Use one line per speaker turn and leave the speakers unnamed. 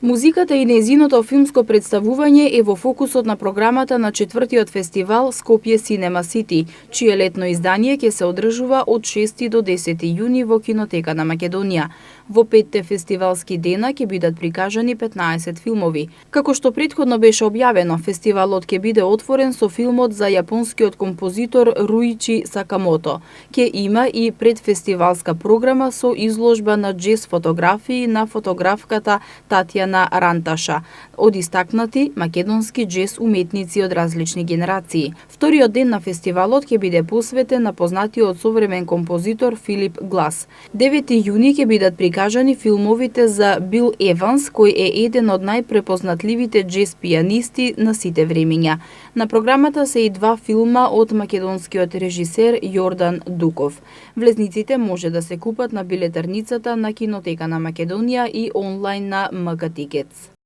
Музиката и нејзиното филмско представување е во фокусот на програмата на 4-тиот фестивал Скопје Cinema City, чие летно издание ќе се одржува од 6 до 10 јуни во Кинотека на Македонија. Во 5 фестивалски дена ќе бидат прикажани 15 филмови. Како што претходно беше објавено, фестивалот ќе биде отворен со филмот за јапонскиот композитор Руичи Сакамото. Ќе има и предфестивалска програма со изложба на џез фотографии на фотографката Татјана Ранташа, од истакнати македонски џез уметници од различни генерации. Вториот ден на фестивалот ќе биде посветен на познатиот современ композитор Филип Глас. 9 јуни ќе бидат прикажани филмовите за Бил Еванс, кој е еден од најпрепознатливите џез пијанисти на сите времиња. На програмата се и 2 филма од македонскиот режисер Јордан Дуков. Влезниците може да се купат на билетарницата на Кинотека на Македонија и онлайн на МК Tickets.